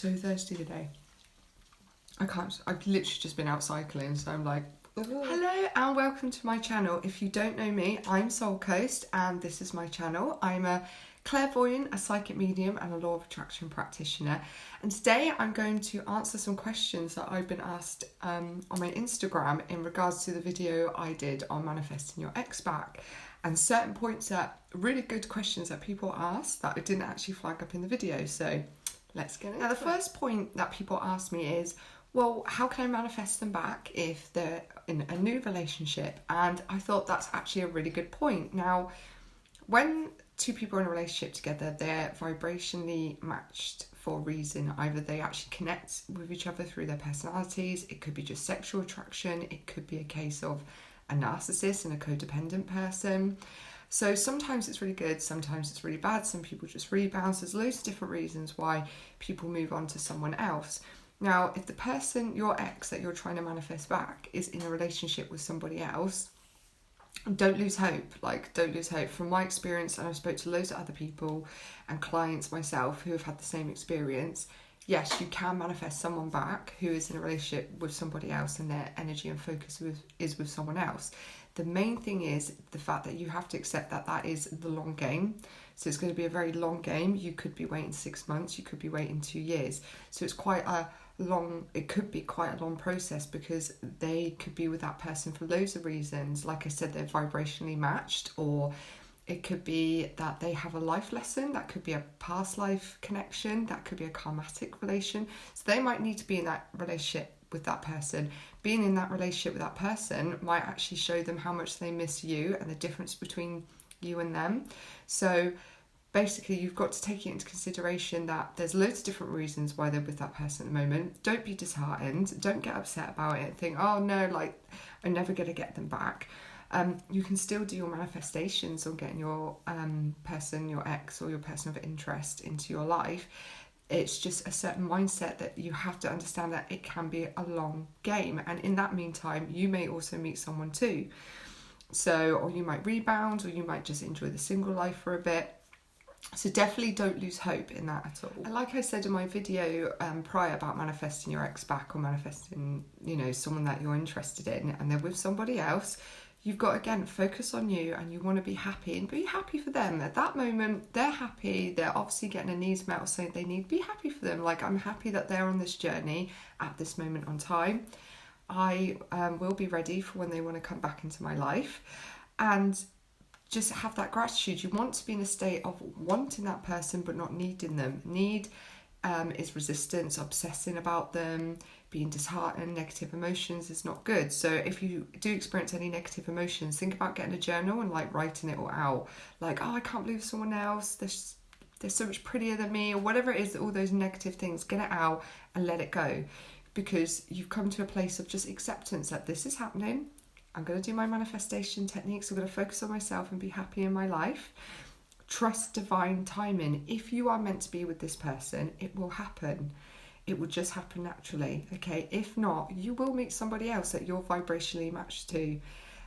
so thirsty today. I've literally just been out cycling, so I'm like, ooh. Hello and welcome to my channel. If you don't know me, I'm Soulcoast and this is my channel. I'm a clairvoyant, a psychic medium and a law of attraction practitioner. And today I'm going to answer some questions that I've been asked on my Instagram in regards to the video I did on manifesting your ex back. And certain points that really good questions that people asked that I didn't actually flag up in the video. So let's get it. Now the first point that people ask me is, well, how can I manifest them back if they're in a new relationship? And I thought that's actually a really good point. Now, when two people are in a relationship together, they're vibrationally matched for a reason. Either they actually connect with each other through their personalities, it could be just sexual attraction, it could be a case of a narcissist and a codependent person. So sometimes it's really good, sometimes it's really bad, some people just rebound. So there's loads of different reasons why people move on to someone else. Now, if the person, your ex that you're trying to manifest back, is in a relationship with somebody else, don't lose hope. Don't lose hope. From my experience, and I've spoke to loads of other people and clients myself who have had the same experience, yes, you can manifest someone back who is in a relationship with somebody else and their energy and focus is with someone else. The main thing is the fact that you have to accept that that is the long game. So it's going to be a very long game. You could be waiting 6 months, you could be waiting 2 years. So it's it could be quite a long process because they could be with that person for loads of reasons. Like I said, they're vibrationally matched, or it could be that they have a life lesson, that could be a past life connection, that could be a karmatic relation. So they might need to be in that relationship with that person. Being in that relationship with that person might actually show them how much they miss you and the difference between you and them. So basically you've got to take it into consideration that there's loads of different reasons why they're with that person at the moment. Don't be disheartened, don't get upset about it and think, oh no, I'm never going to get them back. You can still do your manifestations on getting your person, your ex or your person of interest into your life. It's just a certain mindset that you have to understand that it can be a long game, and in that meantime you may also meet someone too. So, or you might rebound, or you might just enjoy the single life for a bit. So definitely don't lose hope in that at all. And like I said in my video prior about manifesting your ex back, or manifesting, someone that you're interested in and they're with somebody else, you've got, again, focus on you, and you want to be happy and be happy for them. At that moment, they're happy. They're obviously getting a needs met or something they need. Be happy for them. I'm happy that they're on this journey at this moment on time. I will be ready for when they want to come back into my life. And just have that gratitude. You want to be in a state of wanting that person but not needing them. Need is resistance, obsessing about them, being disheartened, negative emotions is not good. So if you do experience any negative emotions, think about getting a journal and writing it all out. Oh, I can't believe someone else, they're so much prettier than me, or whatever it is, all those negative things, get it out and let it go. Because you've come to a place of just acceptance that this is happening. I'm going to do my manifestation techniques. I'm going to focus on myself and be happy in my life. Trust divine timing. If you are meant to be with this person, it will happen. It will just happen naturally, okay? If not, you will meet somebody else that you're vibrationally matched to.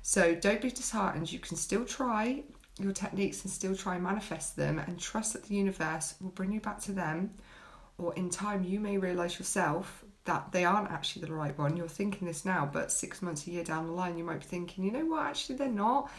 So don't be disheartened. You can still try your techniques and still try and manifest them, and trust that the universe will bring you back to them. Or in time, you may realise yourself that they aren't actually the right one. You're thinking this now, but 6 months, a year down the line, you might be thinking, you know what, actually they're not.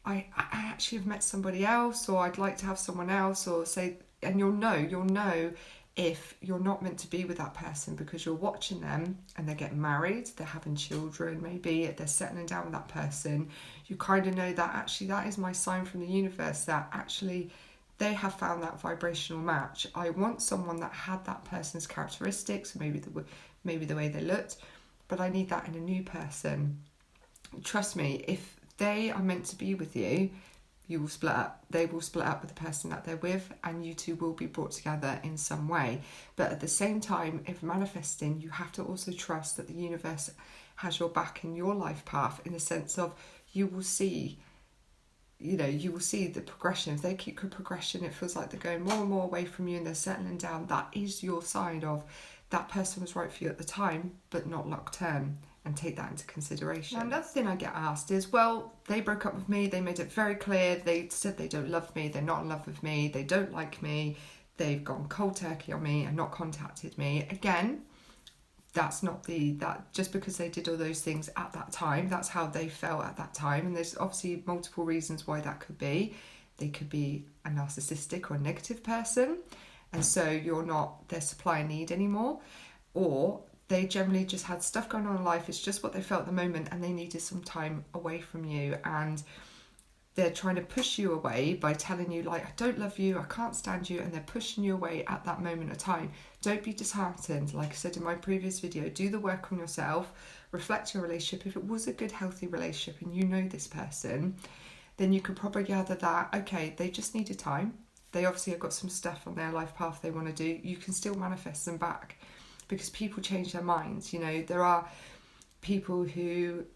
I actually have met somebody else, or I'd like to have someone else, or say, and you'll know if you're not meant to be with that person, because you're watching them and they're getting married, they're having children, maybe they're settling down with that person. You kind of know that actually that is my sign from the universe, that actually they have found that vibrational match. I want someone that had that person's characteristics, maybe the way they looked, but I need that in a new person. Trust me, if they are meant to be with you, you will split up. They will split up with the person that they're with, and you two will be brought together in some way. But at the same time, if manifesting, you have to also trust that the universe has your back in your life path, in the sense of you will see the progression. If they keep a progression, it feels like they're going more and more away from you and they're settling down. That is your sign of that person was right for you at the time, but not long term. And take that into consideration. Now, another thing I get asked is, well, they broke up with me, they made it very clear, they said they don't love me, they're not in love with me, they don't like me, they've gone cold turkey on me and not contacted me. Again, that's not that just because they did all those things at that time, that's how they felt at that time. And there's obviously multiple reasons why that could be. They could be a narcissistic or a negative person, and so you're not their supply and need anymore, or they generally just had stuff going on in life. It's just what they felt at the moment, and they needed some time away from you, and they're trying to push you away by telling you, like, I don't love you, I can't stand you, and they're pushing you away at that moment of time. Don't be disheartened. Like I said in my previous video, do the work on yourself, reflect your relationship. If it was a good, healthy relationship and you know this person, then you could probably gather that, okay, they just needed time. They obviously have got some stuff on their life path they want to do. You can still manifest them back, because people change their minds. You know, there are people who,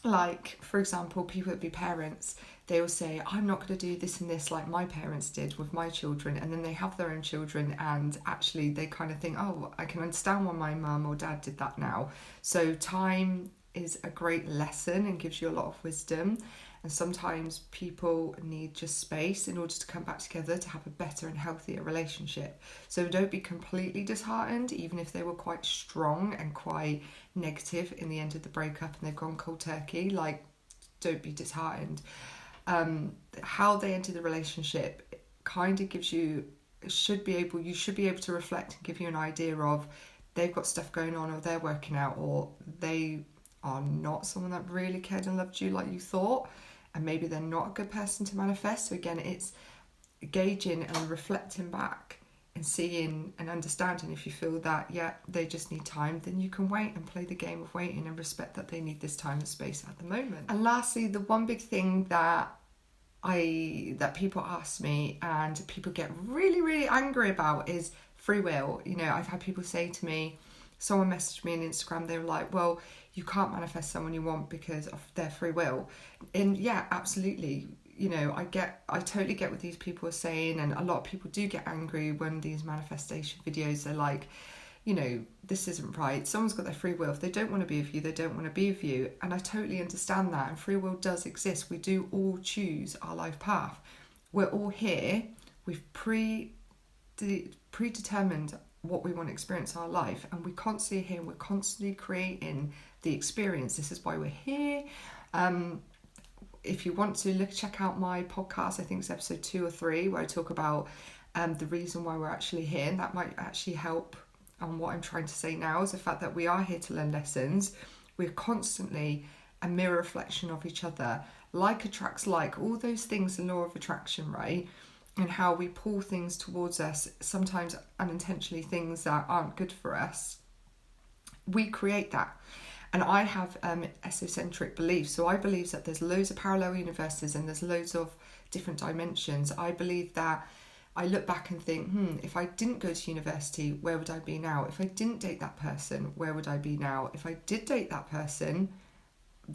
like, for example, people that be parents, they will say, I'm not going to do this and this like my parents did with my children, and then they have their own children, and actually they kind of think, oh, I can understand why my mum or dad did that now. So time is a great lesson and gives you a lot of wisdom, and sometimes people need just space in order to come back together to have a better and healthier relationship. So don't be completely disheartened, even if they were quite strong and quite negative in the end of the breakup and they've gone cold turkey. Like, don't be disheartened. How they entered the relationship kind of gives you, you should be able to reflect and give you an idea of, they've got stuff going on, or they're working out, or they are not someone that really cared and loved you like you thought, and maybe they're not a good person to manifest. So again, it's gauging and reflecting back and seeing and understanding. If you feel that, yeah, they just need time, then you can wait and play the game of waiting and respect that they need this time and space at the moment. And lastly, the one big thing that people ask me and people get really, really angry about is free will. You know, I've had people say to me, someone messaged me on Instagram, they were like, well, you can't manifest someone you want because of their free will. And yeah, absolutely. You know, I totally get what these people are saying, and a lot of people do get angry when these manifestation videos are like, you know, this isn't right. Someone's got their free will. If they don't want to be with you, they don't want to be with you. And I totally understand that. And free will does exist. We do all choose our life path. We're all here. We've predetermined what we want to experience in our life, and we constantly here, and we're constantly creating the experience. This is why we're here. If you want to check out my podcast, I think it's episode 2 or 3, where I talk about the reason why we're actually here, and that might actually help on what I'm trying to say now, is the fact that we are here to learn lessons. We're constantly a mirror reflection of each other. Like attracts like, all those things, the law of attraction, right? And how we pull things towards us, sometimes unintentionally, things that aren't good for us. We create that. And I have esocentric beliefs. So I believe that there's loads of parallel universes and there's loads of different dimensions. I believe that I look back and think, if I didn't go to university, where would I be now? If I didn't date that person, where would I be now? If I did date that person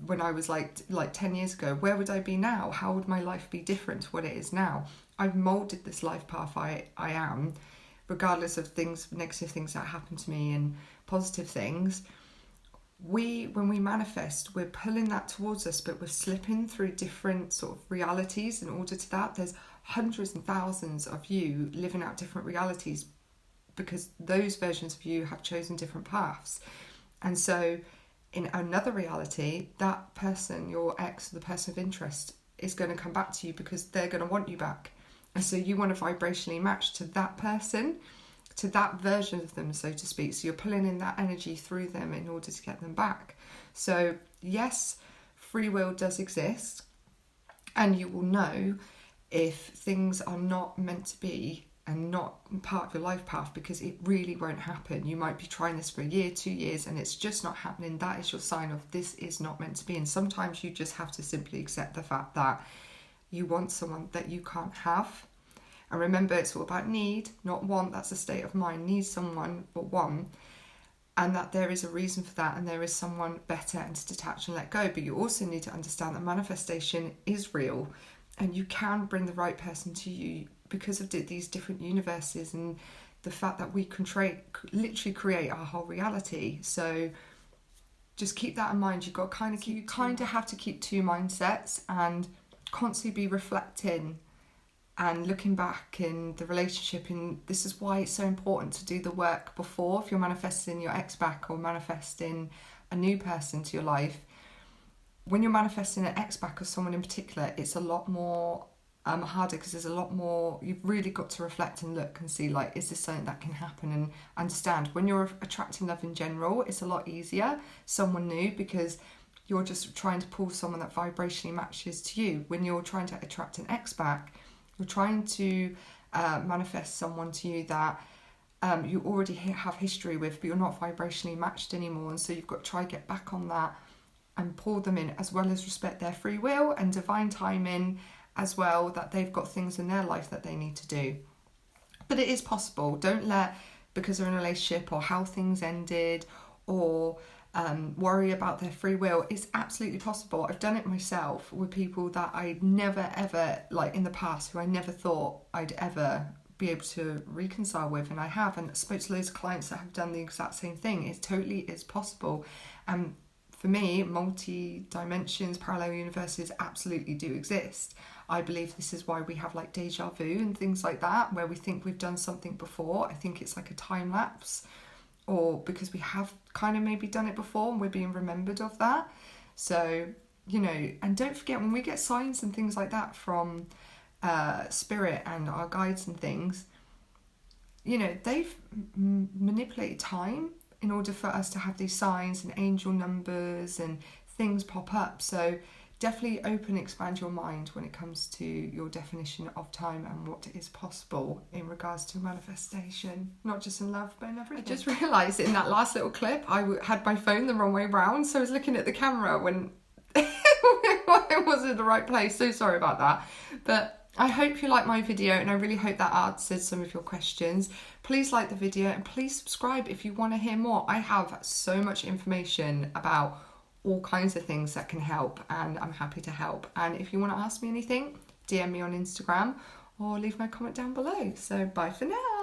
when I was like 10 years ago, where would I be now? How would my life be different to what it is now? I've moulded this life path I am, regardless of things, negative things that happen to me and positive things. When we manifest, we're pulling that towards us, but we're slipping through different sort of realities in order to that. There's hundreds and thousands of you living out different realities, because those versions of you have chosen different paths. And so in another reality, that person, your ex, the person of interest, is going to come back to you because they're going to want you back. And so you want to vibrationally match to that person, to that version of them, so to speak. So you're pulling in that energy through them in order to get them back. So yes, free will does exist, and you will know if things are not meant to be and not part of your life path, because it really won't happen. You might be trying this for a year, 2 years, and it's just not happening. That is your sign of this is not meant to be. And sometimes you just have to simply accept the fact that you want someone that you can't have. And remember, it's all about need, not want. That's a state of mind. Need someone, but want. And that there is a reason for that, and there is someone better, and to detach and let go. But you also need to understand that manifestation is real, and you can bring the right person to you because of these different universes and the fact that we can literally create our whole reality. So just keep that in mind. You kind of have to keep two mindsets and constantly be reflecting and looking back in the relationship, and this is why it's so important to do the work before. If you're manifesting your ex back or manifesting a new person to your life, when you're manifesting an ex back or someone in particular, it's a lot more harder, because there's a lot more, you've really got to reflect and look and see, like, is this something that can happen, and understand. When you're attracting love in general, it's a lot easier, someone new, because you're just trying to pull someone that vibrationally matches to you. When you're trying to attract an ex back, you're trying to manifest someone to you that you already have history with, but you're not vibrationally matched anymore, and so you've got to try to get back on that and pull them in, as well as respect their free will and divine timing as well, that they've got things in their life that they need to do. But it is possible. Don't let, because they're in a relationship or how things ended, or worry about their free will. It's absolutely possible. I've done it myself with people that I never ever, like in the past, who I never thought I'd ever be able to reconcile with, and I have, and I spoke to loads of clients that have done the exact same thing. It totally is possible. And for me, multi-dimensions, parallel universes absolutely do exist. I believe this is why we have like deja vu and things like that, where we think we've done something before. I think it's like a time lapse, or because we have kind of maybe done it before and we're being remembered of that. So, you know, and don't forget, when we get signs and things like that from spirit and our guides and things, you know, they've manipulated time in order for us to have these signs and angel numbers and things pop up. So definitely expand your mind when it comes to your definition of time and what is possible in regards to manifestation, not just in love but in everything. I just realised in that last little clip I had my phone the wrong way round, so I was looking at the camera when it wasn't in the right place. So sorry about that, but I hope you like my video, and I really hope that answered some of your questions. Please like the video and please subscribe if you want to hear more. I have so much information about all kinds of things that can help, and I'm happy to help. And if you want to ask me anything, DM me on Instagram or leave my comment down below. So bye for now.